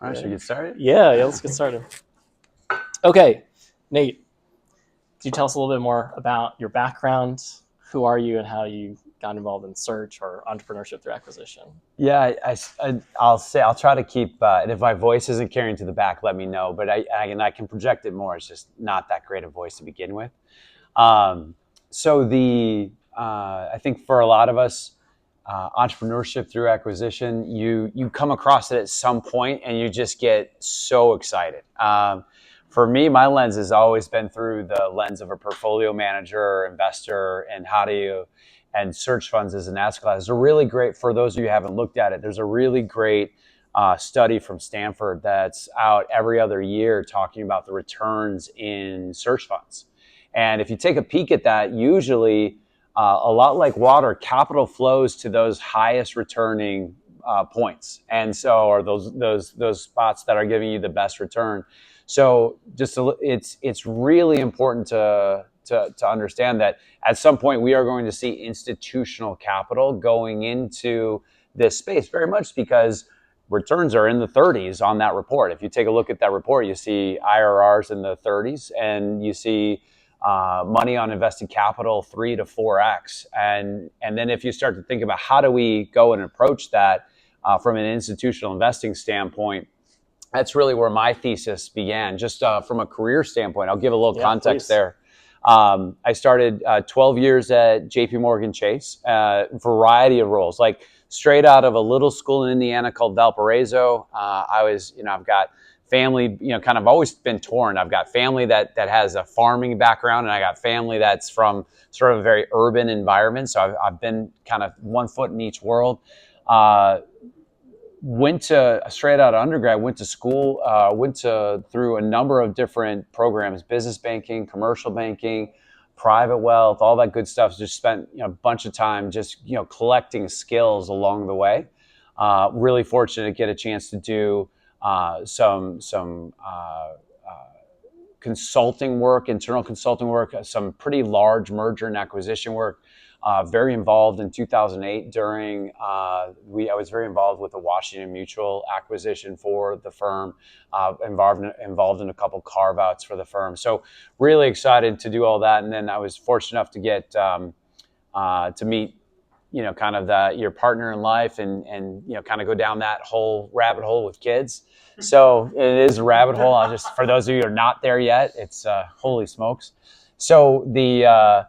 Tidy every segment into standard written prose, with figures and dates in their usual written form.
All right, should we get started? Yeah, let's get started. Okay, Nate, could you tell us a little bit more about your background? Who are you and how you got involved in search or entrepreneurship through acquisition? Yeah, I'll try to keep, and if my voice isn't carrying to the back, let me know, but I can project it more. It's just not that great a voice to begin with. I think for a lot of us, entrepreneurship through acquisition, you come across it at some point and you just get so excited. For me, my lens has always been through the lens of a portfolio manager or investor, and search funds as an asset class. It's a really great, for those of you who haven't looked at it, there's a really great study from Stanford that's out every other year talking about the returns in search funds. And if you take a peek at that, usually a lot like water, capital flows to those highest returning points, and so or those spots that are giving you the best return. So it's really important to understand that at some point we are going to see institutional capital going into this space, very much because returns are in the 30s on that report. If you take a look at that report, you see IRRs in the 30s, and you see money on invested capital 3 to 4x. And then if you start to think about how do we go and approach that from an institutional investing standpoint, that's really where my thesis began. Just from a career standpoint, I'll give a little context there. I started 12 years at JPMorgan Chase, variety of roles, like straight out of a little school in Indiana called Valparaiso. I've got family, kind of always been torn. I've got family that has a farming background, and I got family that's from sort of a very urban environment. So I've been kind of one foot in each world. Went to straight out of undergrad, went to school, through a number of different programs, business banking, commercial banking, private wealth, all that good stuff. Just spent a bunch of time just collecting skills along the way. Really fortunate to get a chance to do some consulting work, internal consulting work, some pretty large merger and acquisition work. Very involved in 2008 I was very involved with the Washington Mutual acquisition for the firm, involved in a couple carve-outs for the firm. So really excited to do all that. And then I was fortunate enough to get to meet kind of your partner in life, and kind of go down that whole rabbit hole with kids. So it is a rabbit hole. For those of you who are not there yet, it's holy smokes. So I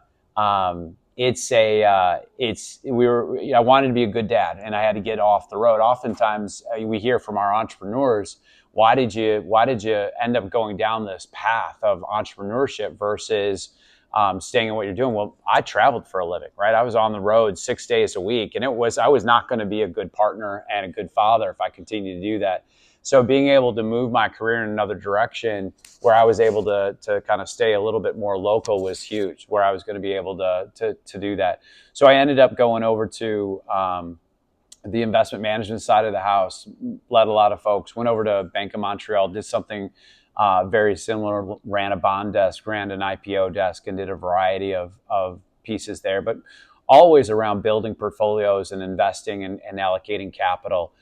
wanted to be a good dad, and I had to get off the road. Oftentimes we hear from our entrepreneurs, why did you end up going down this path of entrepreneurship versus staying in what you're doing? Well, I traveled for a living, right? I was on the road 6 days a week, and I was not going to be a good partner and a good father if I continued to do that. So being able to move my career in another direction where I was able to kind of stay a little bit more local was huge, where I was going to be able to do that. So I ended up going over to the investment management side of the house, led a lot of folks, went over to Bank of Montreal, did something very similar, ran a bond desk, ran an IPO desk, and did a variety of pieces there, but always around building portfolios and investing and allocating capital.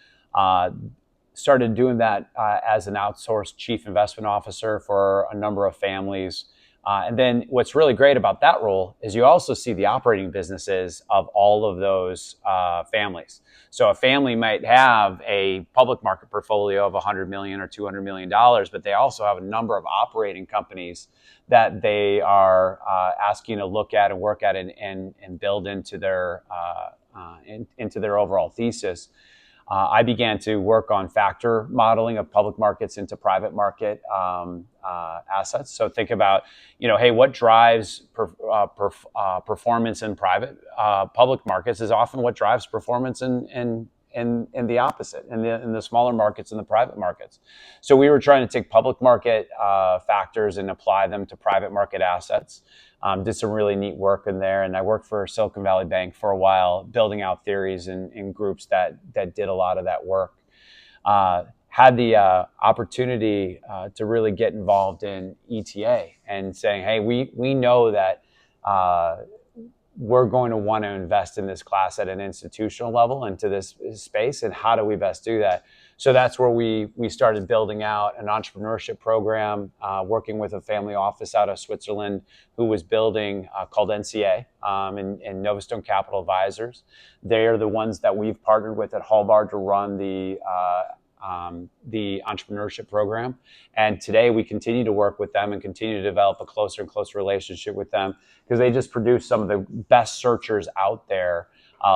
Started doing that as an outsourced chief investment officer for a number of families. And then what's really great about that role is you also see the operating businesses of all of those families. So a family might have a public market portfolio of $100 million or $200 million, but they also have a number of operating companies that they are asking to look at and work at and build into their overall thesis. I began to work on factor modeling of public markets into private market assets. So think about, hey, what drives performance in private public markets is often what drives performance in the opposite, in the smaller markets, in the private markets. So we were trying to take public market factors and apply them to private market assets. Did some really neat work in there, and I worked for Silicon Valley Bank for a while, building out theories in groups that did a lot of that work. Had the opportunity to really get involved in ETA and saying, hey, we know that we're going to want to invest in this class at an institutional level into this space, and how do we best do that? So that's where we started building out an entrepreneurship program, working with a family office out of Switzerland who was building called NCA and Novastone Capital Advisors. They are the ones that we've partnered with at HalBar to run the entrepreneurship program. And today we continue to work with them and continue to develop a closer and closer relationship with them because they just produce some of the best searchers out there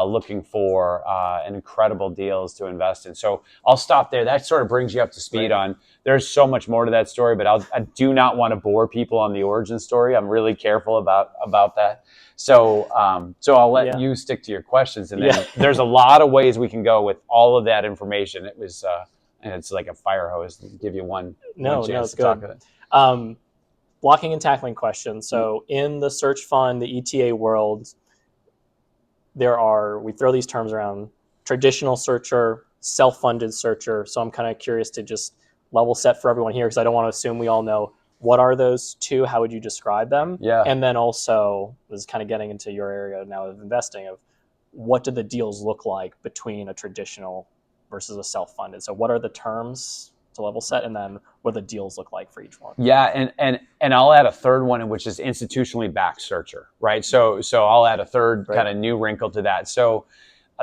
looking for incredible deals to invest in. So I'll stop there. That sort of brings you up to speed on, there's so much more to that story, but I do not want to bore people on the origin story. I'm really careful about that. So I'll let you stick to your questions. And then there's a lot of ways we can go with all of that information. It was, and it's like a fire hose to give you one chance to talk about it. Blocking and tackling questions. So in the search fund, the ETA world, we throw these terms around: traditional searcher, self-funded searcher. So I'm kind of curious to just level set for everyone here, because I don't want to assume we all know what are those two, how would you describe them? Yeah. And then also, this is kind of getting into your area now of investing, of what do the deals look like between a traditional versus a self-funded? So what are the terms to level set, and then what do the deals look like for each one? Yeah, and I'll add a third one, which is institutionally backed searcher, right? So I'll add a third kind of new wrinkle to that. So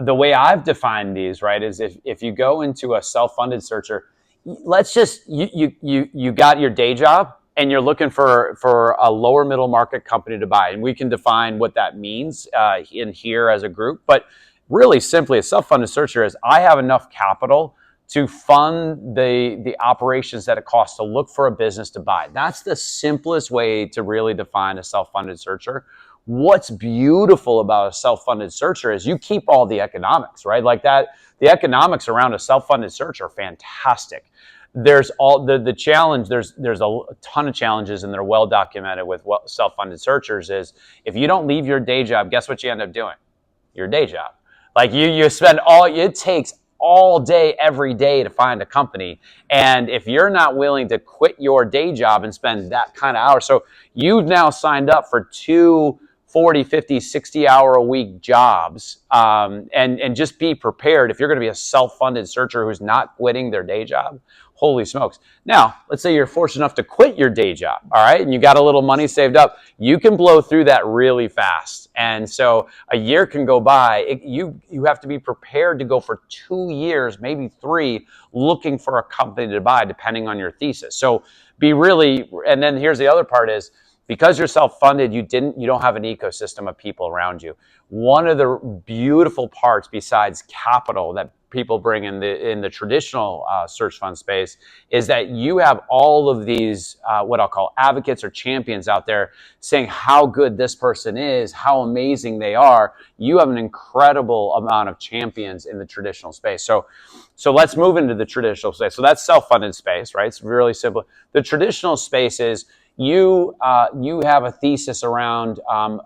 the way I've defined these, right, is if you go into a self-funded searcher, let's just you got your day job and you're looking for a lower middle market company to buy, and we can define what that means in here as a group. But really simply, a self-funded searcher is I have enough capital to fund the operations that it costs to look for a business to buy. That's the simplest way to really define a self-funded searcher. What's beautiful about a self-funded searcher is you keep all the economics, right? Like that, the economics around a self-funded search are fantastic. There's all the challenge, there's a ton of challenges, and they're well documented with self-funded searchers. Is if you don't leave your day job, guess what you end up doing? Your day job. Like you spend it takes all day, every day to find a company. And if you're not willing to quit your day job and spend that kind of hours, so you've now signed up for 2 40, 50, 60 hour a week jobs, and just be prepared if you're going to be a self-funded searcher who's not quitting their day job. Holy smokes. Now, let's say you're fortunate enough to quit your day job, all right, and you got a little money saved up. You can blow through that really fast. And so a year can go by. You have to be prepared to go for 2 years, maybe 3, looking for a company to buy, depending on your thesis. So and then here's the other part is, because you're self-funded, you don't have an ecosystem of people around you. One of the beautiful parts, besides capital, that people bring in the traditional search fund space, is that you have all of these what I'll call advocates or champions out there saying how good this person is, how amazing they are. You have an incredible amount of champions in the traditional space. So let's move into the traditional space. So that's self-funded space, right? It's really simple. The traditional space is you have a thesis around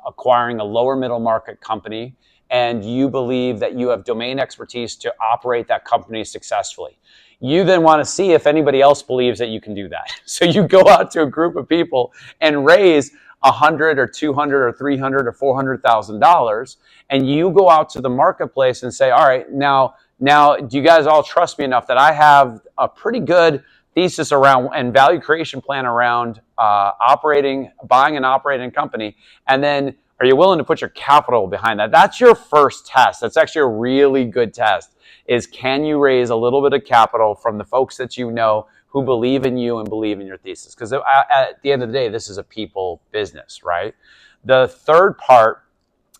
acquiring a lower middle market company, and you believe that you have domain expertise to operate that company successfully. You then want to see if anybody else believes that you can do that. So you go out to a group of people and raise $100 or $200 or $300 or $400,000, and you go out to the marketplace and say, all right, now do you guys all trust me enough that I have a pretty good thesis around and value creation plan around buying and operating a company, and then are you willing to put your capital behind that? That's your first test. That's actually a really good test, is can you raise a little bit of capital from the folks that you know who believe in you and believe in your thesis? Because at the end of the day, this is a people business, right? The third part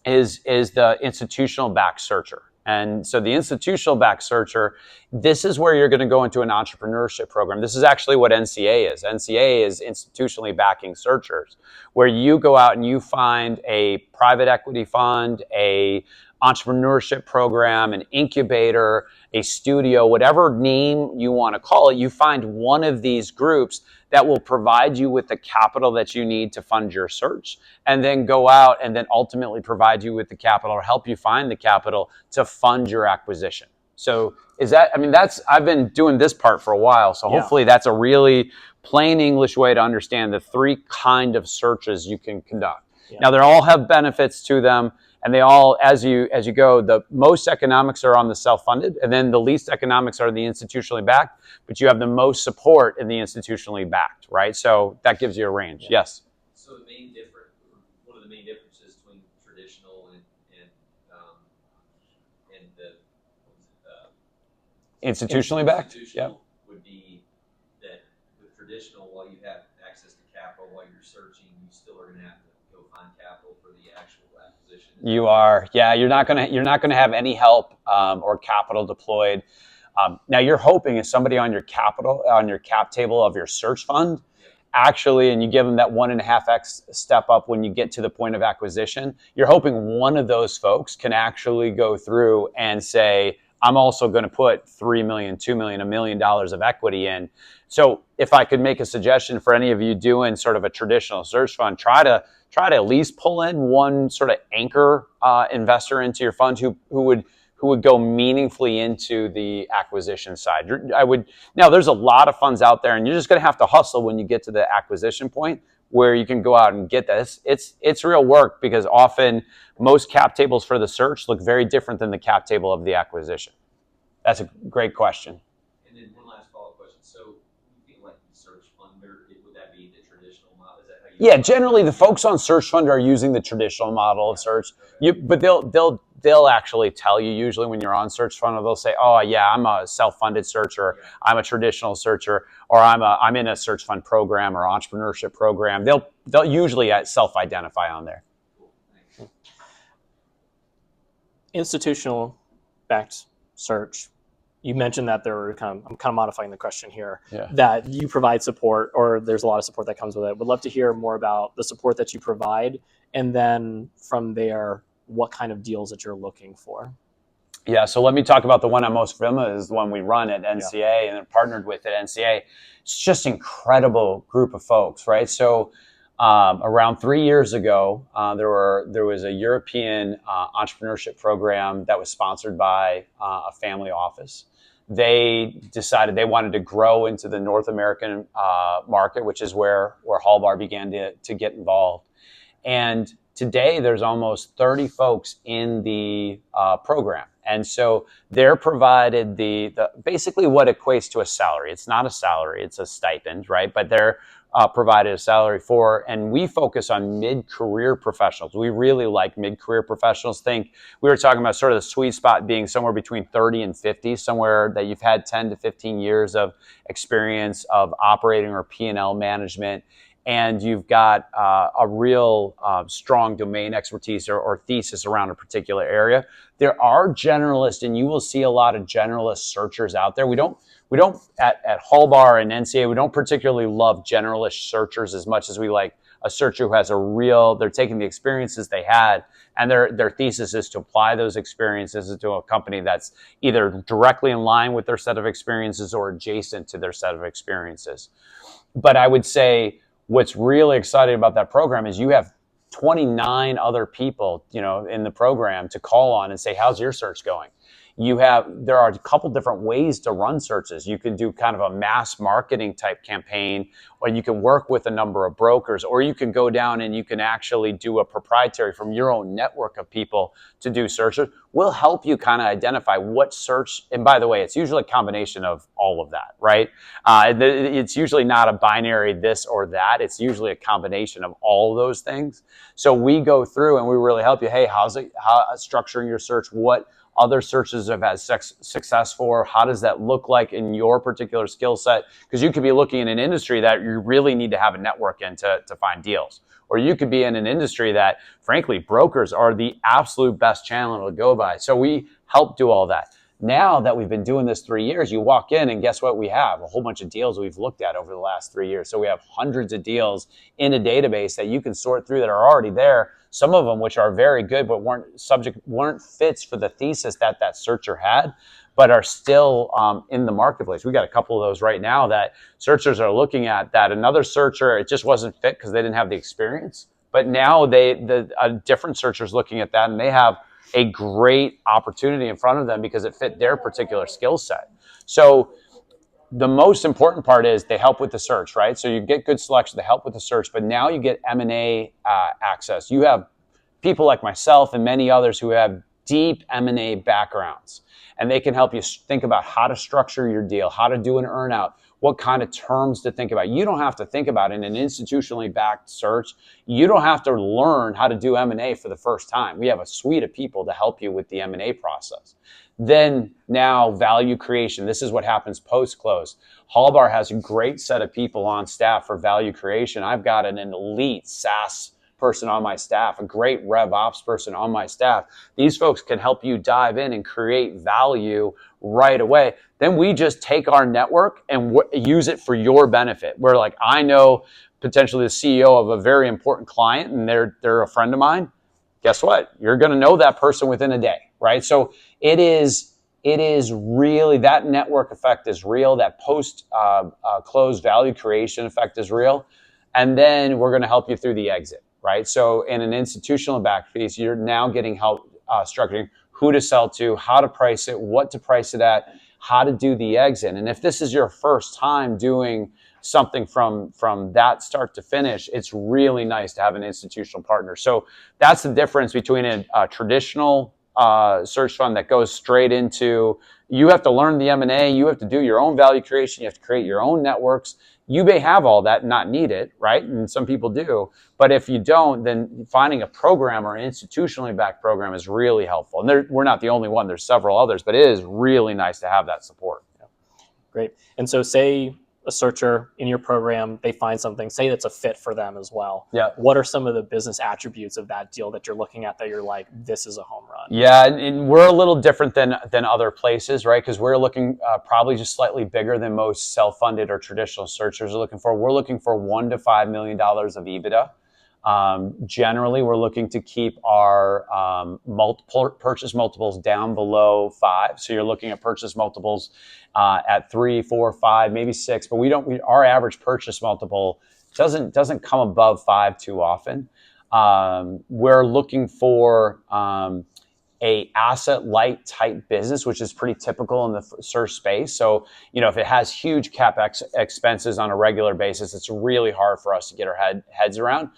is the institutional backed searcher. And so the institutional backed searcher, this is where you're going to go into an entrepreneurship program. This is actually what NCA is. NCA is institutionally backing searchers, where you go out and you find a private equity fund, a entrepreneurship program, an incubator, a studio, whatever name you want to call it. You find one of these groups that will provide you with the capital that you need to fund your search, and then go out and then ultimately provide you with the capital or help you find the capital to fund your acquisition. So I've been doing this part for a while, so hopefully that's a really plain English way to understand the 3 kind of searches you can conduct. Yeah. Now, they all have benefits to them, And they all, as you go, the most economics are on the self-funded, and then the least economics are the institutionally backed, but you have the most support in the institutionally backed, right? So that gives you a range. Yeah. Yes. So one of the main differences between traditional and the Institutionally backed? Institutional would be that with traditional, while you have access to capital while you're searching, you still are going to have to go find capital for the actual acquisition. You are, yeah. You're not gonna have any help or capital deployed. Now you're hoping if somebody on your cap table of your search fund, actually, and you give them that 1.5x step up when you get to the point of acquisition, you're hoping one of those folks can actually go through and say, I'm also going to put $3 million, $2 million, $1 million of equity in. So if I could make a suggestion for any of you doing sort of a traditional search fund, try to at least pull in one sort of anchor investor into your fund who would go meaningfully into the acquisition side. Now there's a lot of funds out there, and you're just going to have to hustle when you get to the acquisition point where you can go out and get this. It's real work, because often most cap tables for the search look very different than the cap table of the acquisition. That's a great question. And then one last follow-up question. So you feel like the search funder, would that be the traditional model? Is that how you? Yeah, generally the folks on search fund are using the traditional model of search. But they'll actually tell you usually when you're on search fund, or they'll say, oh yeah, I'm a self-funded searcher, I'm a traditional searcher, or I'm in a search fund program or entrepreneurship program. They'll usually self-identify on there. Cool. Institutional backed search. You mentioned that I'm kind of modifying the question here, that you provide support, or there's a lot of support that comes with it. Would love to hear more about the support that you provide, and then from there, what kind of deals that you're looking for. Yeah, so let me talk about the one I'm most familiar with, is the one we run at NCA and partnered with at NCA. It's just an incredible group of folks, right? So around 3 years ago, there was a European entrepreneurship program that was sponsored by a family office. They decided they wanted to grow into the North American market, which is where HalBar began to get involved. And today, there's almost 30 folks in the program. And so they're provided the basically what equates to a salary. It's not a salary, it's a stipend, right? But they're provided a salary for, and we focus on mid-career professionals. We really like mid-career professionals. We were talking about sort of the sweet spot being somewhere between 30 and 50, somewhere that you've had 10 to 15 years of experience of operating or P&L management, and you've got a real strong domain expertise or thesis around a particular area. There are generalists, and you will see a lot of generalist searchers out there. We don't at HalBar and NCA, we don't particularly love generalist searchers as much as we like a searcher who has they're taking the experiences they had, and their thesis is to apply those experiences into a company that's either directly in line with their set of experiences or adjacent to their set of experiences. But I would say what's really exciting about that program is you have 29 other people, in the program to call on and say, how's your search going? There are a couple different ways to run searches. You can do kind of a mass marketing type campaign, or you can work with a number of brokers, or you can go down and you can actually do a proprietary from your own network of people to do searches. We'll help you kind of identify what search, and by the way, it's usually a combination of all of that, right? It's usually not a binary this or that. It's usually a combination of all of those things. So we go through and we really help you. Hey, how structuring your search? What other searches have had success for? How does that look like in your particular skill set? Because you could be looking in an industry that you really need to have a network in to find deals. Or you could be in an industry that, frankly, brokers are the absolute best channel to go by. So we help do all that. Now that we've been doing this 3 years, you walk in and guess what we have? A whole bunch of deals we've looked at over the last 3 years. So we have hundreds of deals in a database that you can sort through that are already there. Some of them which are very good but weren't fits for the thesis that searcher had, but are still in the marketplace. We got a couple of those right now that searchers are looking at, that another searcher, it just wasn't fit because they didn't have the experience. But now a different searcher's looking at that, and they have a great opportunity in front of them because it fit their particular skill set. So the most important part is they help with the search, right? So you get good selection, they help with the search, but now you get M&A access. You have people like myself and many others who have deep M&A backgrounds, and they can help you think about how to structure your deal, how to do an earnout, what kind of terms to think about. You don't have to think about it in an institutionally backed search. You don't have to learn how to do M&A for the first time. We have a suite of people to help you with the M&A process. Then now value creation. This is what happens post-close. HalBar has a great set of people on staff for value creation. I've got an elite SaaS person on my staff, a great rev ops person on my staff. These folks can help you dive in and create value right away. Then we just take our network and use it for your benefit. We're like, I know potentially the CEO of a very important client and they're a friend of mine. Guess what? You're going to know that person within a day, right? So it is really, that network effect is real. That post-close value creation effect is real. And then we're going to help you through the exit, right? So in an institutional back piece, you're now getting help structuring who to sell to, how to price it, what to price it at, how to do the exit. And if this is your first time doing something from that start to finish, it's really nice to have an institutional partner. So that's the difference between a traditional search fund that goes straight into, you have to learn the M&A, you have to do your own value creation, you have to create your own networks. You may have all that and not need it, right? And some people do. But if you don't, then finding a program or an institutionally backed program is really helpful. And we're not the only one. There's several others, but it is really nice to have that support. Yeah. Great. And so say a searcher in your program, they find something, say that's a fit for them as well. Yeah. What are some of the business attributes of that deal that you're looking at that you're like, this is a home run? Yeah, and we're a little different than other places, right? Because we're looking probably just slightly bigger than most self-funded or traditional searchers are looking for. We're looking for $1 to $5 million of EBITDA. Generally, we're looking to keep our purchase multiples down below 5. So you're looking at purchase multiples at 3, 4, 5, maybe 6. But our average purchase multiple doesn't come above 5 too often. We're looking for a asset light type business, which is pretty typical in the search space. So, if it has huge CapEx expenses on a regular basis, it's really hard for us to get our heads around.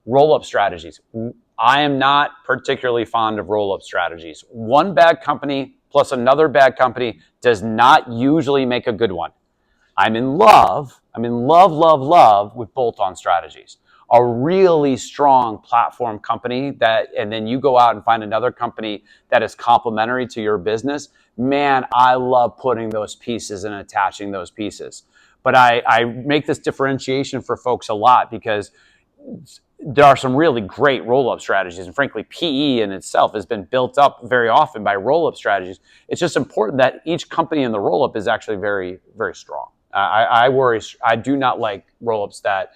Roll-up strategies. I am not particularly fond of roll-up strategies. One bad company plus another bad company does not usually make a good one. I'm in love with bolt-on strategies. A really strong platform company and then you go out and find another company that is complementary to your business. Man, I love putting those pieces and attaching those pieces. But I make this differentiation for folks a lot because there are some really great roll-up strategies. And frankly, PE in itself has been built up very often by roll-up strategies. It's just important that each company in the roll-up is actually very, very strong. I do not like roll-ups that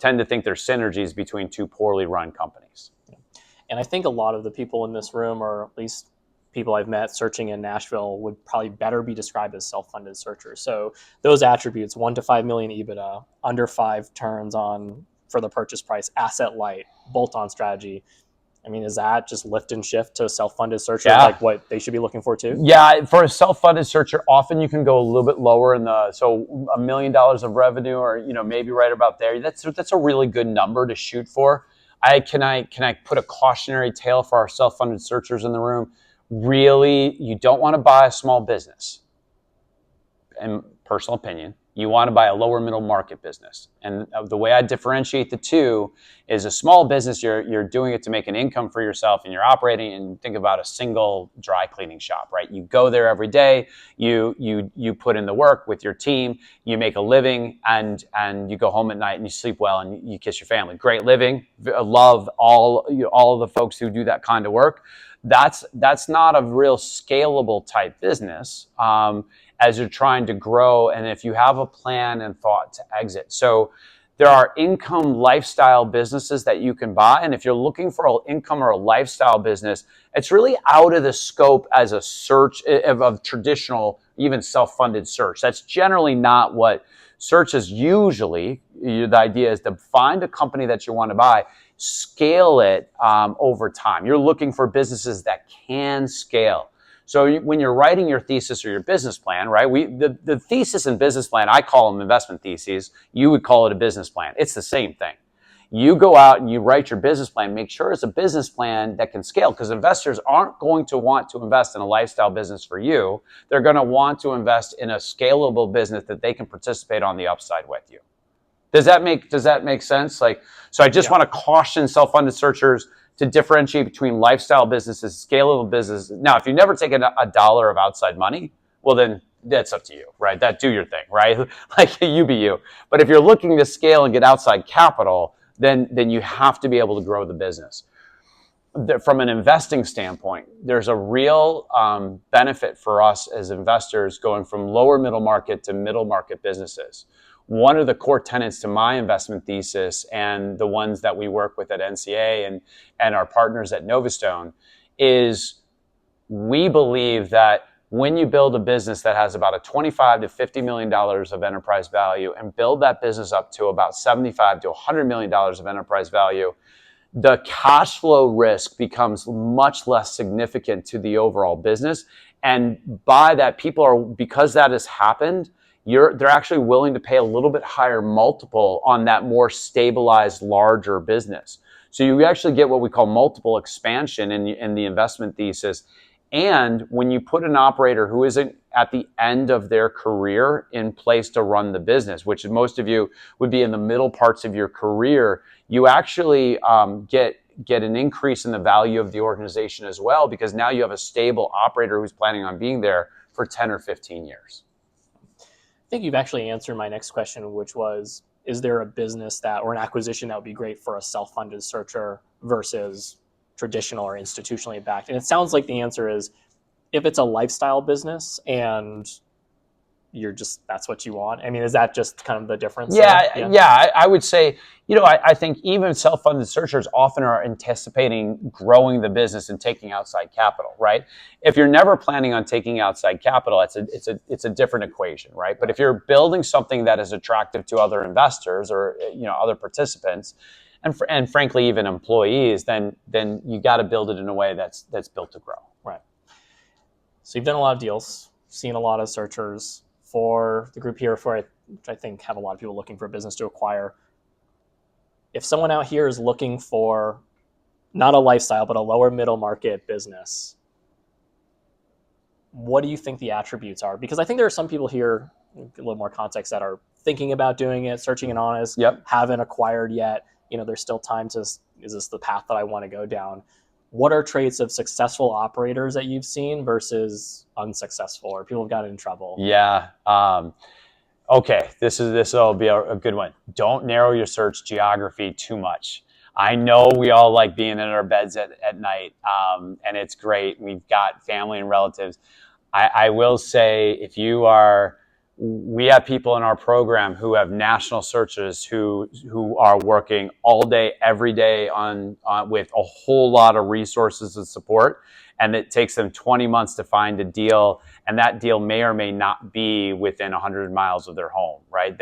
tend to think there's synergies between two poorly run companies. And I think a lot of the people in this room, or at least people I've met searching in Nashville, would probably better be described as self-funded searchers. So those attributes, 1 to 5 million EBITDA, under 5 turns for the purchase price, asset light, bolt-on strategy. I mean, is that just lift and shift to a self-funded searcher, like what they should be looking for too? Yeah, for a self-funded searcher, often you can go a little bit lower so $1 million of revenue, or maybe right about there. That's a really good number to shoot for. Can I put a cautionary tale for our self-funded searchers in the room? Really, you don't want to buy a small business. In personal opinion, you want to buy a lower middle market business. And the way I differentiate the two is a small business, you're doing it to make an income for yourself and you're operating, and think about a single dry cleaning shop, right? You go there every day, you put in the work with your team, you make a living, and you go home at night and you sleep well and you kiss your family. Great living. Love all of the folks who do that kind of work. That's not a real scalable type business. As you're trying to grow, and if you have a plan and thought to exit. So there are income lifestyle businesses that you can buy, and if you're looking for an income or a lifestyle business, it's really out of the scope as a search of traditional, even self-funded search. That's generally not what search is usually. The idea is to find a company that you want to buy, scale it over time. You're looking for businesses that can scale. So when you're writing your thesis or your business plan, right? The thesis and business plan, I call them investment theses. You would call it a business plan. It's the same thing. You go out and you write your business plan. Make sure it's a business plan that can scale, because investors aren't going to want to invest in a lifestyle business for you. They're going to want to invest in a scalable business that they can participate on the upside with you. Does that make sense? So I just want to caution self-funded searchers to differentiate between lifestyle businesses, scalable businesses. Now, if you never take a dollar of outside money, well, then that's up to you, right? Do your thing, right? Like, you be you. But if you're looking to scale and get outside capital, then you have to be able to grow the business. From an investing standpoint, there's a real benefit for us as investors going from lower middle market to middle market businesses. One of the core tenets to my investment thesis, and the ones that we work with at NCA and our partners at Novastone, is we believe that when you build a business that has about a $25 to $50 million of enterprise value and build that business up to about $75 to $100 million of enterprise value, the cash flow risk becomes much less significant to the overall business. And by that, because that has happened, they're actually willing to pay a little bit higher multiple on that more stabilized, larger business. So you actually get what we call multiple expansion in the investment thesis. And when you put an operator who isn't at the end of their career in place to run the business, which most of you would be in the middle parts of your career, you actually get an increase in the value of the organization as well, because now you have a stable operator who's planning on being there for 10 or 15 years. I think you've actually answered my next question, which was, is there a business or an acquisition that would be great for a self-funded searcher versus traditional or institutionally backed? And it sounds like the answer is, if it's a lifestyle business and that's what you want. I mean, is that just kind of the difference? Yeah. I would say, I think even self-funded searchers often are anticipating growing the business and taking outside capital, right? If you're never planning on taking outside capital, it's a different equation, right? But if you're building something that is attractive to other investors or other participants, and frankly even employees, then you got to build it in a way that's built to grow. Right. So you've done a lot of deals, seen a lot of searchers. For the group here, which I think have a lot of people looking for a business to acquire, if someone out here is looking for not a lifestyle, but a lower middle market business, what do you think the attributes are? Because I think there are some people here, a little more context, that are thinking about doing it, searching and honest, haven't acquired yet. There's still time is this the path that I want to go down? What are traits of successful operators that you've seen versus unsuccessful, or people have gotten in trouble? Yeah. Okay. This will be a good one. Don't narrow your search geography too much. I know we all like being in our beds at night, and it's great. We've got family and relatives. I will say, we have people in our program who have national searches who are working all day, every day on with a whole lot of resources and support, and it takes them 20 months to find a deal, and that deal may or may not be within 100 miles of their home, right?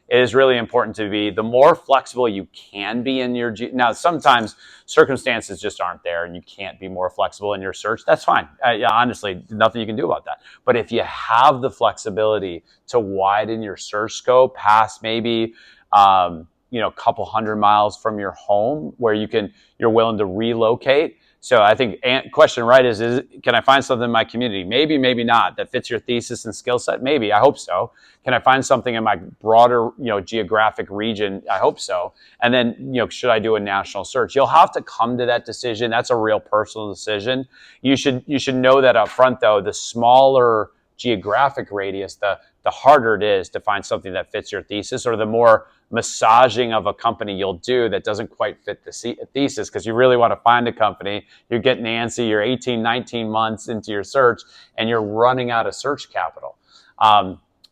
It is really important to be the more flexible you can be in your now. Sometimes circumstances just aren't there, and you can't be more flexible in your search. That's fine. Honestly, nothing you can do about that. But if you have the flexibility to widen your search scope past maybe a couple 100 miles from your home, where you're willing to relocate. So I think question right is can I find something in my community? Maybe, maybe not, that fits your thesis and skill set? Maybe, I hope so. Can I find something in my broader, geographic region? I hope so. And then, should I do a national search? You'll have to come to that decision. That's a real personal decision. You should know that up front, though. The smaller geographic radius, the harder it is to find something that fits your thesis, or the more massaging of a company you'll do that doesn't quite fit the thesis, because you really want to find a company. You're getting antsy, you're 18, 19 months into your search, and you're running out of search capital.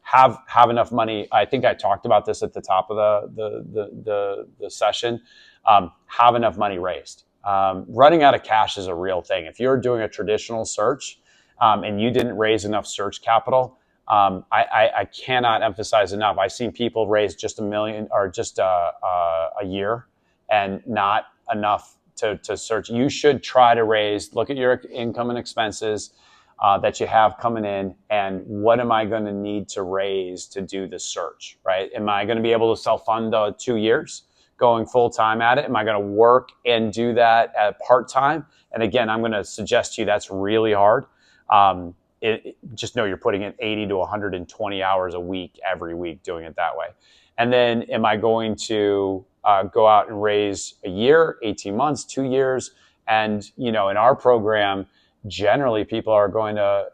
Have enough money. I think I talked about this at the top of the session. Have enough money raised. Running out of cash is a real thing. If you're doing a traditional search and you didn't raise enough search capital, I cannot emphasize enough. I've seen people raise just $1 million or just a year and not enough to search. You should try to look at your income and expenses that you have coming in, and what am I going to need to raise to do the search, right? Am I going to be able to self-fund 2 years? going full time at it? Am I going to work and do that at part time? And again, I'm going to suggest to you that's really hard. Just know you're putting in 80 to 120 hours a week every week doing it that way. And then am I going to go out and raise a year, 18 months, 2 years? And, in our program, generally people are going to,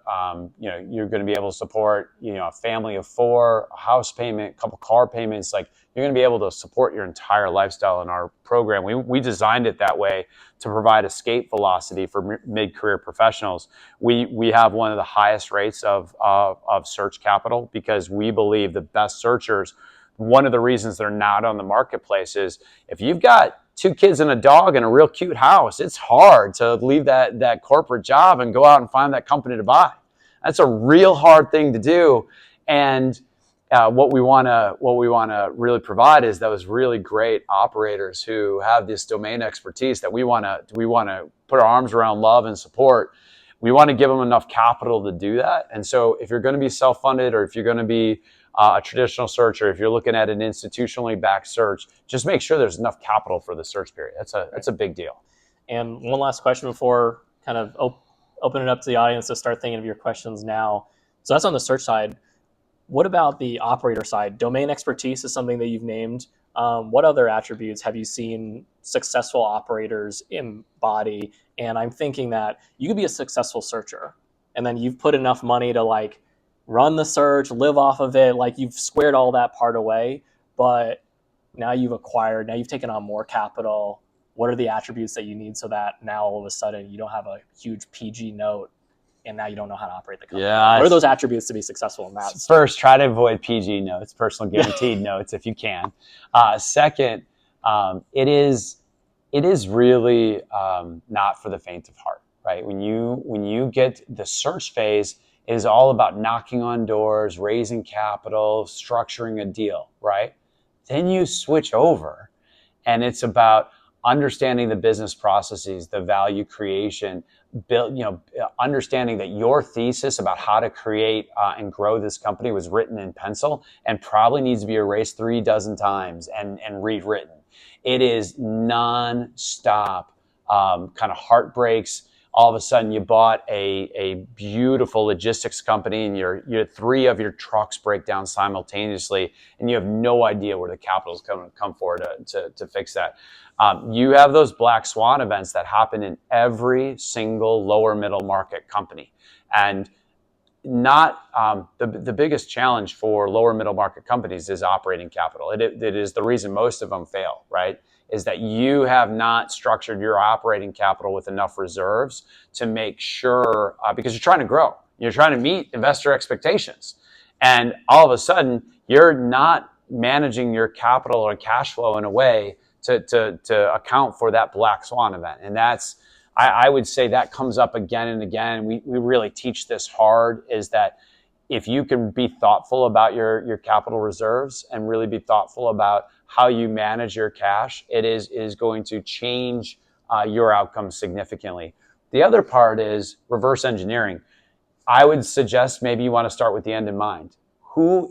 you're going to be able to support, a family of 4, a house payment, a couple car payments. Like, you're going to be able to support your entire lifestyle in our program. We designed it that way to provide escape velocity for mid-career professionals. We have one of the highest rates of search capital because we believe the best searchers, one of the reasons they're not on the marketplace is if you've got 2 kids and a dog and a real cute house, it's hard to leave that corporate job and go out and find that company to buy. That's a real hard thing to do. And what we want to really provide is those really great operators who have this domain expertise that we want to put our arms around, love, and support. We want to give them enough capital to do that. And so if you're going to be self-funded, or if you're going to be a traditional search, or if you're looking at an institutionally backed search, just make sure there's enough capital for the search period. That's a big deal. And one last question before kind of open it up to the audience to start thinking of your questions now. So that's on the search side. What about the operator side? Domain expertise is something that you've named. What other attributes have you seen successful operators embody? And I'm thinking that you could be a successful searcher, and then you've put enough money to like run the search, live off of it, like you've squared all that part away, but now you've taken on more capital. What are the attributes that you need so that now all of a sudden you don't have a huge PG note and now you don't know how to operate the company? Yeah. What are those attributes to be successful in that? First, try to avoid PG notes, personal guaranteed notes, if you can. Second, it is really not for the faint of heart, right? When you get the search phase, it is all about knocking on doors, raising capital, structuring a deal, right? Then you switch over, and it's about understanding the business processes, the value creation, understanding that your thesis about how to create and grow this company was written in pencil and probably needs to be erased 3 dozen times and rewritten. It is non-stop kind of heartbreaks. All of a sudden you bought a beautiful logistics company and your 3 of your trucks break down simultaneously and you have no idea where the capital is going to come for to fix that. You have those black swan events that happen in every single lower middle market company. And not the biggest challenge for lower middle market companies is operating capital. It is the reason most of them fail, right? Is that you have not structured your operating capital with enough reserves to make sure, because you're trying to grow, you're trying to meet investor expectations. And all of a sudden, you're not managing your capital or cash flow in a way to account for that black swan event. And that's, I would say that comes up again and again. We really teach this hard, is that if you can be thoughtful about your capital reserves and really be thoughtful about how you manage your cash, it is going to change your outcome significantly. The other part is reverse engineering. I would suggest maybe you want to start with the end in mind. Do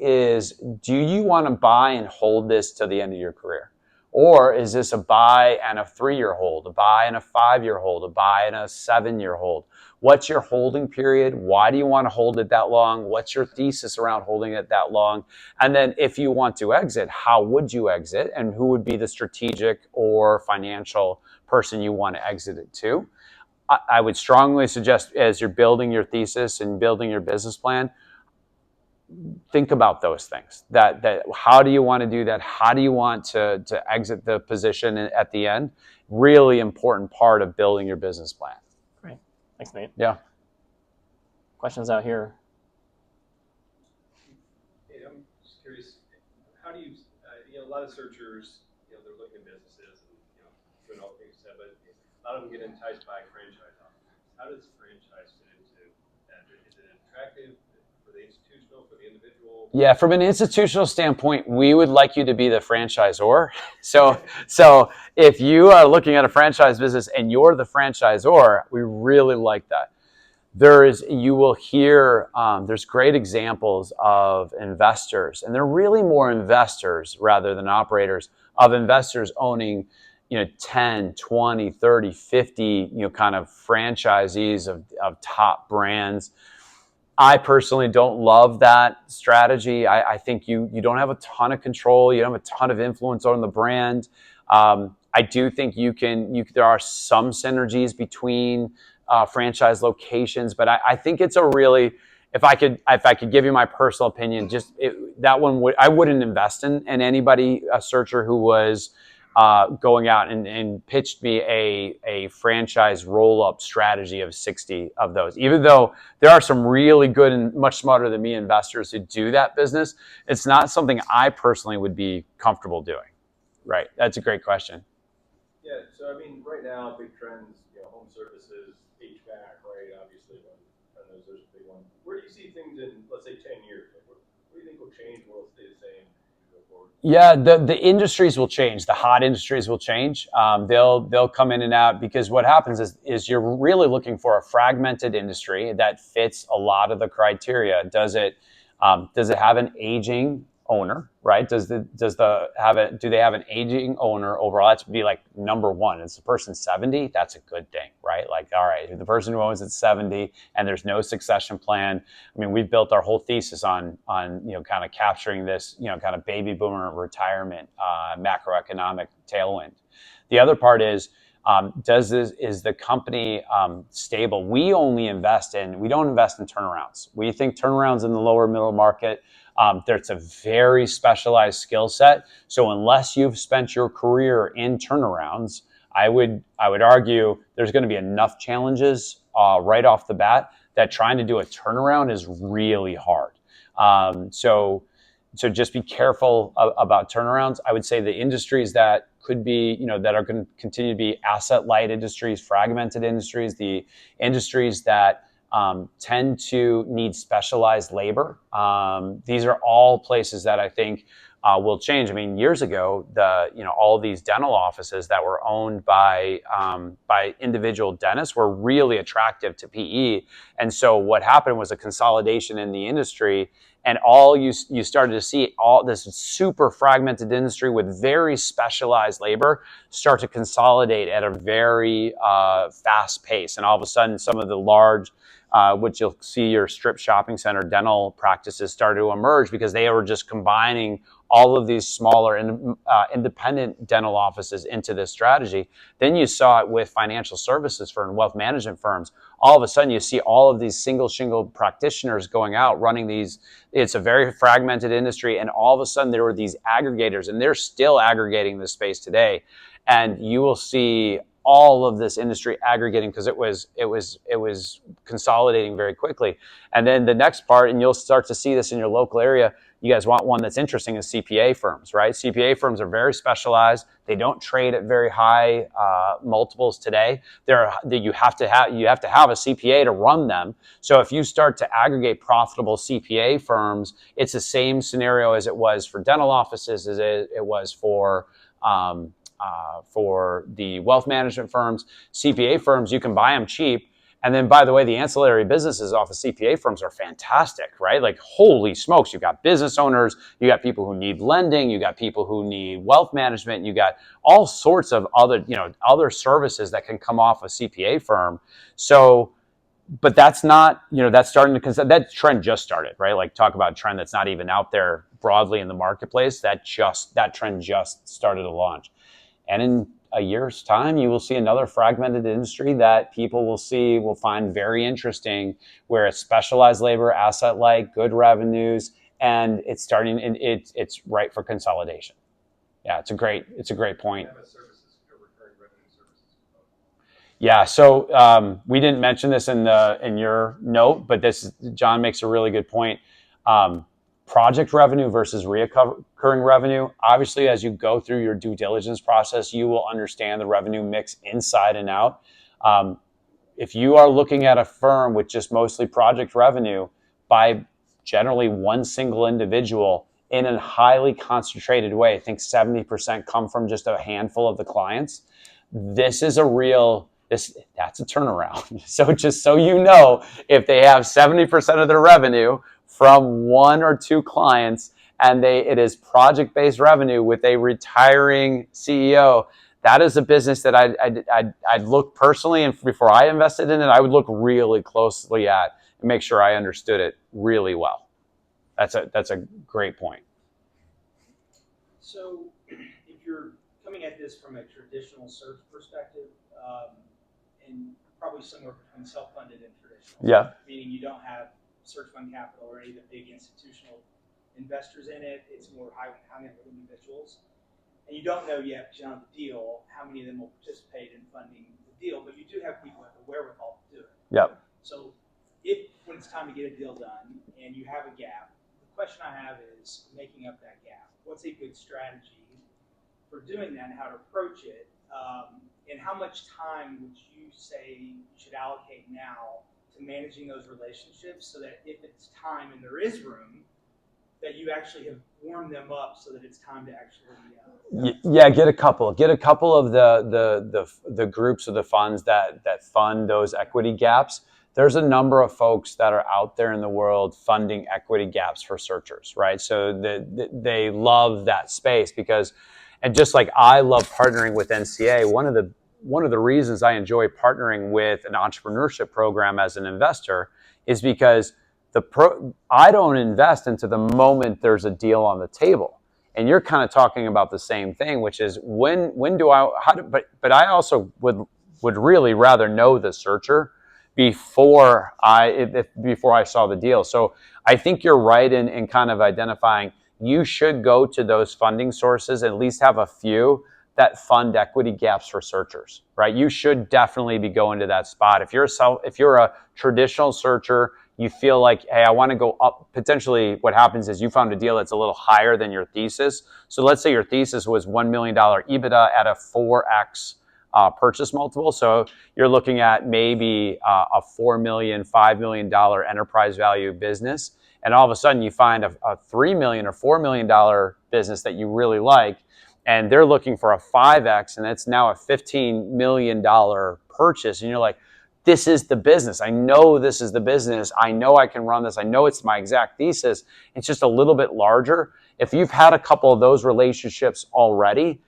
you want to buy and hold this to the end of your career? Or is this a buy and a 3-year hold, a buy and a 5-year hold, a buy and a 7-year hold? What's your holding period? Why do you want to hold it that long? What's your thesis around holding it that long? And then if you want to exit, how would you exit? And who would be the strategic or financial person you want to exit it to? I would strongly suggest, as you're building your thesis and building your business plan, think about those things. That how do you want to do that? How do you want to exit the position at the end? Really important part of building your business plan. Great. Thanks, Nate. Yeah. Questions out here? Hey, I'm just curious, how do you, a lot of searchers, they're looking at businesses and, doing all things you said, but a lot of them get enticed by franchise opportunities. How does franchise fit into that? Is it attractive for the institutional, for the individual? Yeah, from an institutional standpoint, we would like you to be the franchisor. So if you are looking at a franchise business and you're the franchisor, we really like that. You will hear, there's great examples of investors, and they're really more investors rather than operators, of investors owning, 10, 20, 30, 50, kind of franchisees of top brands. I personally don't love that strategy. I think you don't have a ton of control. You don't have a ton of influence on the brand. I do think there are some synergies between franchise locations, but I think it's a really, if I could give you my personal opinion, I wouldn't invest in anybody, a searcher who was going out and pitched me a franchise roll-up strategy of 60 of those. Even though there are some really good and much smarter than me investors who do that business, it's not something I personally would be comfortable doing. Right. That's a great question. Yeah. So, I mean, right now, big trends, home services, HVAC, right? Obviously, those are big ones. Where do you see things in, let's say, 10 years? Like, what do you think will change? Will it stay the same? Yeah, the industries will change. The hot industries will change. They'll come in and out, because what happens is you're really looking for a fragmented industry that fits a lot of the criteria. Does it have an aging owner, right? Do they have an aging owner overall? That's be like number one. Is the person 70? That's a good thing, right? Like, all right, the person who owns it 70 and there's no succession plan. I mean, we've built our whole thesis on kind of capturing this, kind of baby boomer retirement macroeconomic tailwind. The other part is, is the company stable? We don't invest in turnarounds. We think turnarounds in the lower middle market, there's a very specialized skill set. So unless you've spent your career in turnarounds, I would argue there's going to be enough challenges right off the bat that trying to do a turnaround is really hard. So just be careful about turnarounds. I would say the industries that could be, that are going to continue to be asset light industries, fragmented industries, the industries that tend to need specialized labor. These are all places that I think will change. I mean, years ago, all these dental offices that were owned by individual dentists were really attractive to PE. And so what happened was a consolidation in the industry, and you started to see all this super fragmented industry with very specialized labor start to consolidate at a very fast pace. And all of a sudden, some of the large, which you'll see your strip shopping center dental practices started to emerge because they were just combining all of these smaller independent dental offices into this strategy. Then you saw it with financial services firms and wealth management firms. All of a sudden, you see all of these single shingle practitioners going out running these. It's a very fragmented industry, and all of a sudden there were these aggregators, and they're still aggregating this space today. And you will see all of this industry aggregating because it was consolidating very quickly. And then the next part, and you'll start to see this in your local area, you guys want one that's interesting, is CPA firms, right? CPA firms are very specialized. They don't trade at very high multiples today. You have to have a CPA to run them. So if you start to aggregate profitable CPA firms, it's the same scenario as it was for dental offices, as it was for the wealth management firms. CPA firms, you can buy them cheap. And then, by the way, the ancillary businesses off of CPA firms are fantastic, right? Like, holy smokes, you got business owners, you got people who need lending, you got people who need wealth management, you got all sorts of other services that can come off a CPA firm. So, but that's not, that's starting to, that trend just started, right? Like, talk about a trend that's not even out there broadly in the marketplace. That trend just started to launch. And in a year's time, you will see another fragmented industry that people will find very interesting, where it's specialized labor, asset light, good revenues, and it's ripe for consolidation. Yeah, it's a great point. Yeah, so we didn't mention this in your note, but John makes a really good point. Project revenue versus recurring revenue. Obviously, as you go through your due diligence process, you will understand the revenue mix inside and out. If you are looking at a firm with just mostly project revenue by generally one single individual in a highly concentrated way, I think 70% come from just a handful of the clients. That's a turnaround. So just so you know, if they have 70% of their revenue from one or two clients and it is project-based revenue with a retiring CEO. That is a business that I'd look personally, and before I invested in it, I would look really closely at and make sure I understood it really well. That's a great point. So if you're coming at this from a traditional search perspective, and probably somewhere between self-funded and traditional, Yeah. meaning you don't have search fund capital or any of the big institutional investors in it, it's more high net worth individuals. And you don't know yet, because you don't have the deal, how many of them will participate in funding the deal, but you do have people who have the wherewithal to do it. Yep. So when it's time to get a deal done and you have a gap, the question I have is making up that gap. What's a good strategy for doing that and how to approach it? And how much time would you say you should allocate now to managing those relationships so that if it's time and there is room, that you actually have warmed them up so that it's time to actually get a couple of the groups of the funds that fund those equity gaps. There's a number of folks that are out there in the world funding equity gaps for searchers, right? So they love that space because, and just like I love partnering with NCA, one of the reasons I enjoy partnering with an entrepreneurship program as an investor is because I don't invest into the moment there's a deal on the table. And you're kind of talking about the same thing, which is but I also would really rather know the searcher before I saw the deal. So I think you're right in kind of identifying you should go to those funding sources, at least have a few that fund equity gaps for searchers, right? You should definitely be going to that spot. If you're a traditional searcher, you feel like, hey, I want to go up. Potentially what happens is you found a deal that's a little higher than your thesis. So let's say your thesis was $1 million EBITDA at a 4x purchase multiple. So you're looking at maybe a $4 million, $5 million enterprise value business. And all of a sudden you find a $3 million or $4 million business that you really like. And they're looking for a 5x, and it's now a $15 million purchase. And you're like, this is the business. I know this is the business. I know I can run this. I know it's my exact thesis. It's just a little bit larger. If you've had a couple of those relationships already,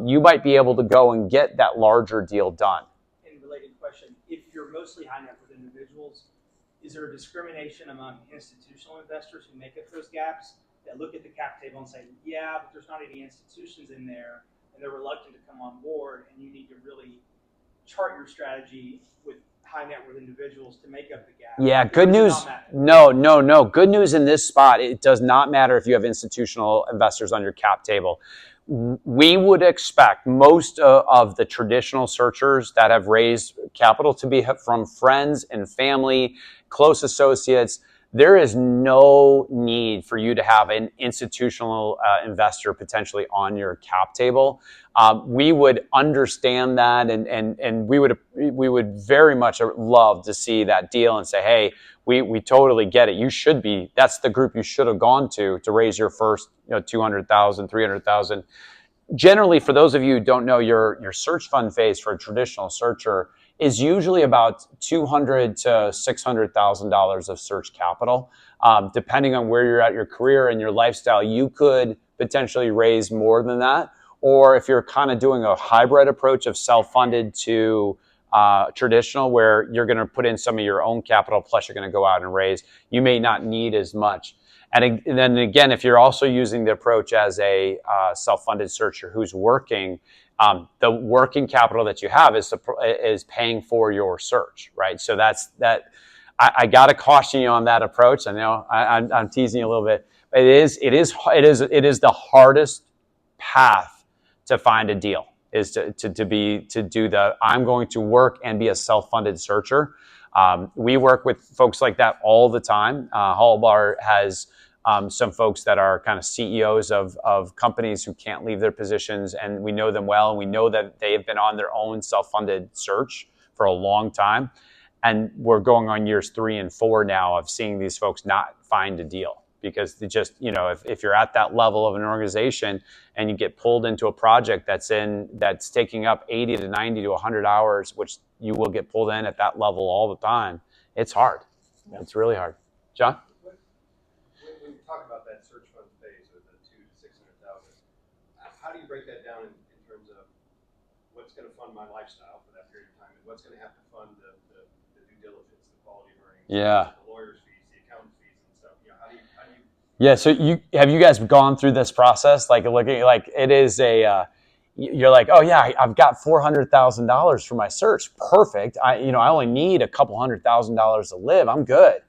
you might be able to go and get that larger deal done. And related question, if you're mostly high net worth individuals, is there a discrimination among institutional investors who make up those gaps that look at the cap table and say, yeah, but there's not any institutions in there, and they're reluctant to come on board, and you need to really chart your strategy with high net worth individuals to make up the gap? Yeah, good news. No. Good news in this spot. It does not matter if you have institutional investors on your cap table. We would expect most of the traditional searchers that have raised capital to be from friends and family, close associates. There is no need for you to have an institutional investor potentially on your cap table. We would understand that, and we would very much love to see that deal and say, hey, we totally get it. You should be. That's the group you should have gone to raise your first, $200,000, $300,000. Generally, for those of you who don't know, your search fund phase for a traditional searcher is usually about $200,000 to $600,000 of search capital. Depending on where you're at your career and your lifestyle, you could potentially raise more than that. Or if you're kind of doing a hybrid approach of self-funded to traditional, where you're going to put in some of your own capital, plus you're going to go out and raise, you may not need as much. And then again, if you're also using the approach as a self-funded searcher who's working, the working capital that you have is paying for your search, right? So that's that. I got to caution you on that approach. I know I'm teasing you a little bit. It is the hardest path to find a deal, is to do the I'm going to work and be a self-funded searcher. We work with folks like that all the time. HalBar has some folks that are kind of CEOs of companies who can't leave their positions, and we know them well, and we know that they have been on their own self-funded search for a long time. And we're going on years 3 and 4 now of seeing these folks not find a deal, because they just, if you're at that level of an organization and you get pulled into a project that's taking up 80 to 90 to 100 hours, which you will get pulled in at that level all the time, it's hard. Yeah. It's really hard. John? When you talk about that search fund phase, How do you break that down in terms of what's going to fund my lifestyle for that period of time, and what's going to have to fund the due diligence, the quality earnings, Yeah. the lawyer's fees, the accountant fees, and stuff? How do you Yeah. So have you guys gone through this process? Like looking, like it is you're like, oh yeah, I've got $400,000 for my search. Perfect. I only need a couple $100,000 to live. I'm good.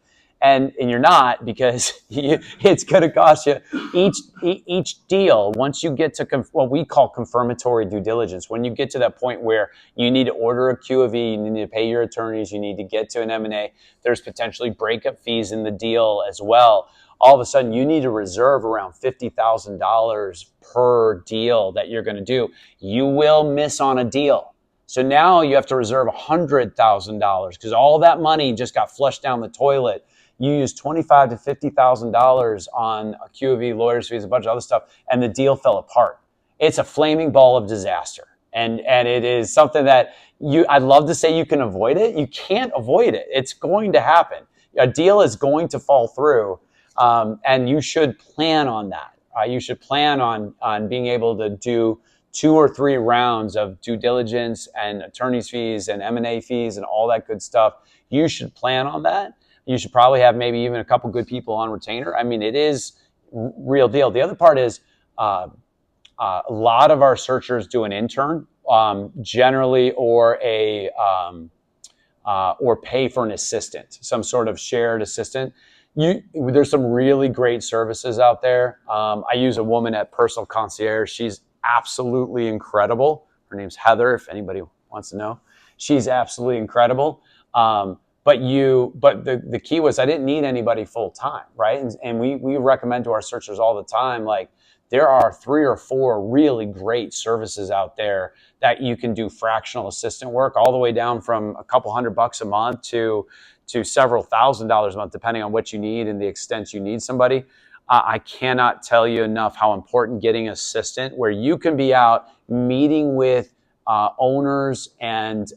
And you're not, because it's going to cost you each deal. Once you get to what we call confirmatory due diligence, when you get to that point where you need to order a Q of E, you need to pay your attorneys, you need to get to an M&A, there's potentially breakup fees in the deal as well. All of a sudden, you need to reserve around $50,000 per deal that you're going to do. You will miss on a deal. So now you have to reserve $100,000 because all that money just got flushed down the toilet. You use $25,000 to $50,000 on a Q of E, lawyer's fees, a bunch of other stuff, and the deal fell apart. It's a flaming ball of disaster. And it is something that I'd love to say you can avoid it. You can't avoid it. It's going to happen. A deal is going to fall through. And you should plan on that. You should plan on being able to do 2 or 3 rounds of due diligence and attorney's fees and M&A fees and all that good stuff. You should plan on that. You should probably have maybe even a couple good people on retainer. I mean, it is real deal. The other part is a lot of our searchers do an intern, generally, or pay for an assistant, some sort of shared assistant. There's some really great services out there. I use a woman at Personal Concierge. She's absolutely incredible. Her name's Heather, if anybody wants to know. She's absolutely incredible. But the key was I didn't need anybody full time, right? And we recommend to our searchers all the time, like, there are 3 or 4 really great services out there that you can do fractional assistant work, all the way down from a couple $100 a month to several $1,000s a month, depending on what you need and the extent you need somebody. I cannot tell you enough how important getting an assistant where you can be out meeting with owners and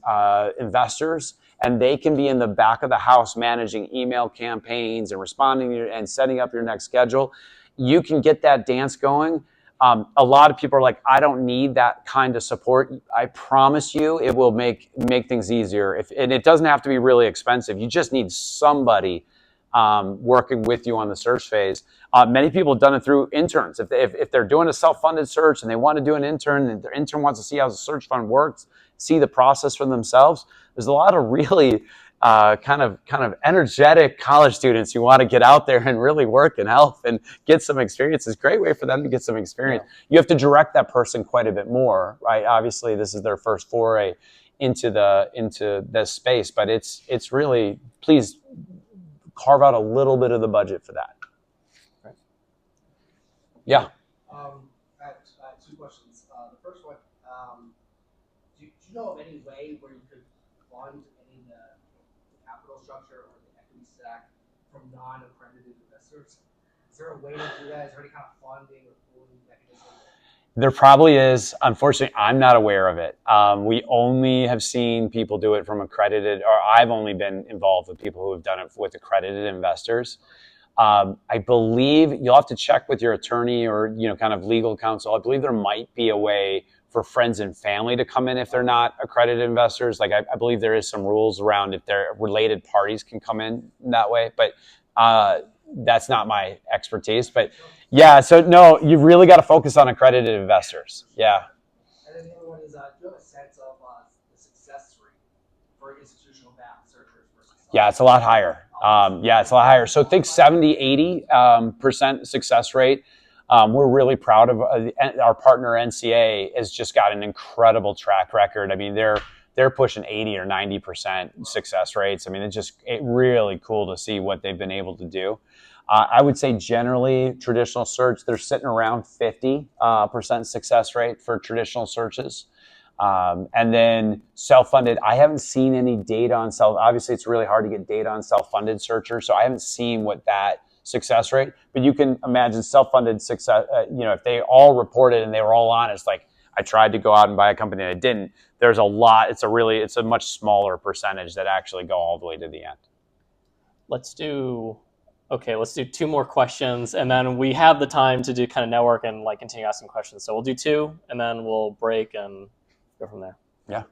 investors, and they can be in the back of the house managing email campaigns and responding and setting up your next schedule. You can get that dance going. A lot of people are like, I don't need that kind of support. I promise you it will make things easier. And it doesn't have to be really expensive. You just need somebody working with you on the search phase. Many people have done it through interns. If they're doing a self-funded search and they want to do an intern, and their intern wants to see how the search fund works, see the process for themselves, there's a lot of really kind of energetic college students who want to get out there and really work and help and get some experience. It's a great way for them to get some experience. Yeah. You have to direct that person quite a bit more, right? Obviously, this is their first foray into this space, but it's really, please carve out a little bit of the budget for that. Right. Yeah. I have 2 questions. The first one, do you know of any way where you could fund any capital structure or the equity stack from non-accredited investors? Is there a way to do that? Is there any kind of funding or pooling mechanism? There probably is. Unfortunately, I'm not aware of it. We only have seen people do it from accredited, or I've only been involved with people who have done it with accredited investors. I believe you'll have to check with your attorney or kind of legal counsel. I believe there might be a way for friends and family to come in if they're not accredited investors. Like I believe there is some rules around if they're related parties can come in that way, but that's not my expertise. But yeah, so no, you've really got to focus on accredited investors. Yeah. And then the other one is, do you have a sense of the success rate for institutional-backed searchers versus? Yeah, it's a lot higher. It's a lot higher. So think 70-80% success rate. We're really proud of our partner NCA has just got an incredible track record. I mean, they're pushing 80 or 90% success rates. I mean, it's really cool to see what they've been able to do. I would say generally traditional search, they're sitting around 50% success rate for traditional searches. And then self-funded, I haven't seen any data on obviously it's really hard to get data on self-funded searchers. So I haven't seen what that success rate, but you can imagine self-funded success, if they all reported and they were all honest, like I tried to go out and buy a company and I didn't, there's a lot, it's a much smaller percentage that actually go all the way to the end. Let's do Okay, let's do 2 more questions, and then we have the time to do kind of network and like continue asking questions. So we'll do 2, and then we'll break and go from there. Yeah.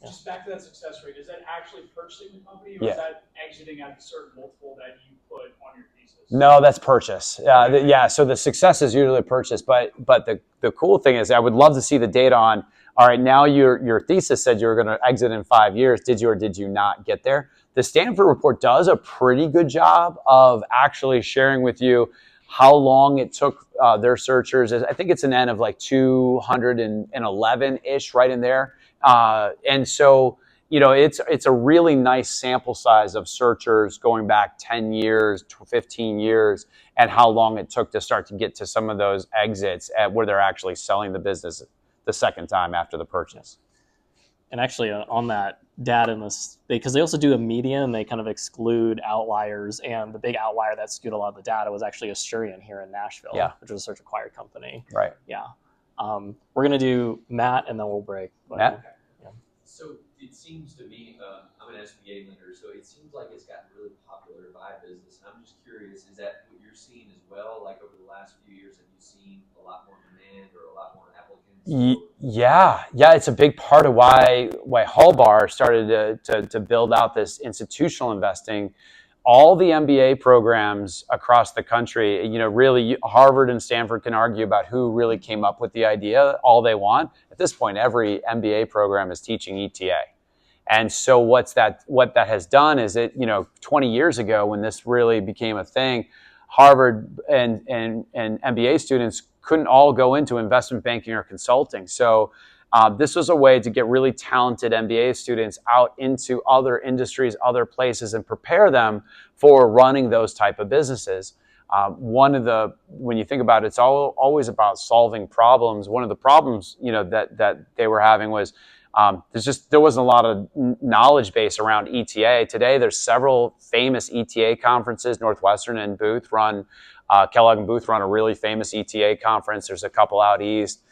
Just back to that success rate, is that actually purchasing the company, or is that exiting at a certain multiple that you put on your thesis? No, that's purchase. Yeah, so the success is usually purchase, but the cool thing is I would love to see the data on, all right, now your thesis said you were going to exit in 5 years. Did you or did you not get there? The Stanford report does a pretty good job of actually sharing with you how long it took their searchers. I think it's an N of like 211-ish, right in there. And so, it's a really nice sample size of searchers going back 10 years, 15 years, and how long it took to start to get to some of those exits where they're actually selling the business the second time after the purchase. And actually on that data in this, because they also do a median and they kind of exclude outliers, and the big outlier that skewed a lot of the data was actually Asturian here in Nashville, which was a search acquired company. Right. Yeah. We're going to do Matt and then we'll break. Matt? Okay. Yeah. So it seems to me, I'm an SBA lender, so it seems like it's gotten really popular to buy business. And I'm just curious, is that what you're seeing as well? Like over the last few years, have you seen a lot more demand or a lot more applicants? Yeah, it's a big part of why HalBar started to build out this institutional investing. All the MBA programs across the country, really Harvard and Stanford can argue about who really came up with the idea all they want. At this point, every MBA program is teaching ETA. And so what that has done is 20 years ago when this really became a thing, Harvard and MBA students couldn't all go into investment banking or consulting. So this was a way to get really talented MBA students out into other industries, other places, and prepare them for running those type of businesses. When you think about it, it's always about solving problems. One of the problems, that they were having was there wasn't a lot of knowledge base around ETA. Today, there's several famous ETA conferences. Northwestern and Booth run, Kellogg and Booth run a really famous ETA conference. There's a couple out east.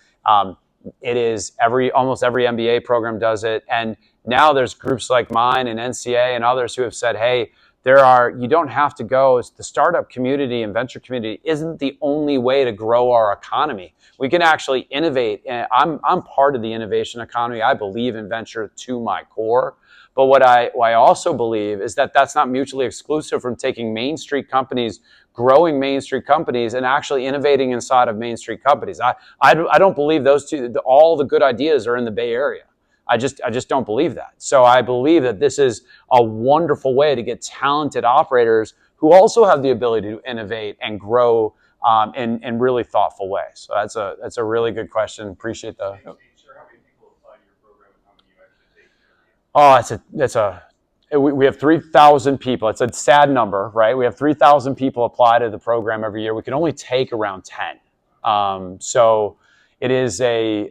It is almost every MBA program does it. And now there's groups like mine and NCA and others who have said, hey, you don't have to go. The startup community and venture community isn't the only way to grow our economy. We can actually innovate. And I'm part of the innovation economy. I believe in venture to my core. But what I also believe is that that's not mutually exclusive from taking Main Street companies, growing Main Street companies, and actually innovating inside of Main Street companies. I don't believe those two, all the good ideas are in the Bay Area. I just don't believe that. So I believe that this is a wonderful way to get talented operators who also have the ability to innovate and grow in really thoughtful ways. So that's a really good question. Appreciate the. How many people apply to your program and how many you actually take? We have 3,000 people. It's a sad number, right? We have 3,000 people apply to the program every year. We can only take around 10. So it is we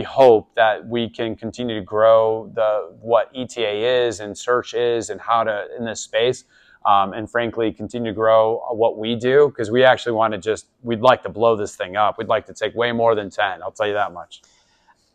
hope that we can continue to grow what ETA is and search is and how to in this space. And frankly, continue to grow what we do, because we actually we'd like to blow this thing up. We'd like to take way more than 10. I'll tell you that much.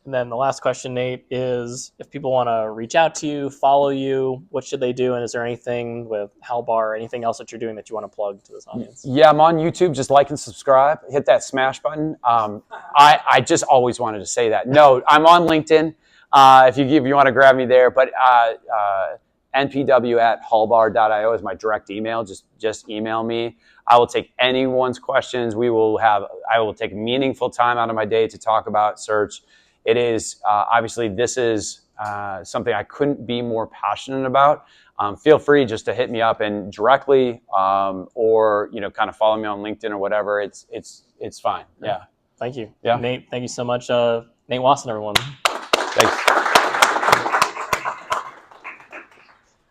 And then the last question, Nate, is if people want to reach out to you, follow you, what should they do? And is there anything with HalBar, anything else that you're doing that you want to plug to this audience? Yeah, I'm on YouTube. Just like and subscribe. Hit that smash button. I just always wanted to say that. No, I'm on LinkedIn. If you want to grab me there. But npw@halbar.io is my direct email. Just email me. I will take anyone's questions. I will take meaningful time out of my day to talk about search. It is obviously this is something I couldn't be more passionate about. Feel free just to hit me up and directly, or kind of follow me on LinkedIn or whatever. It's fine. Yeah. Thank you. Yeah. Nate, thank you so much. Nate Wasson, everyone. Thanks.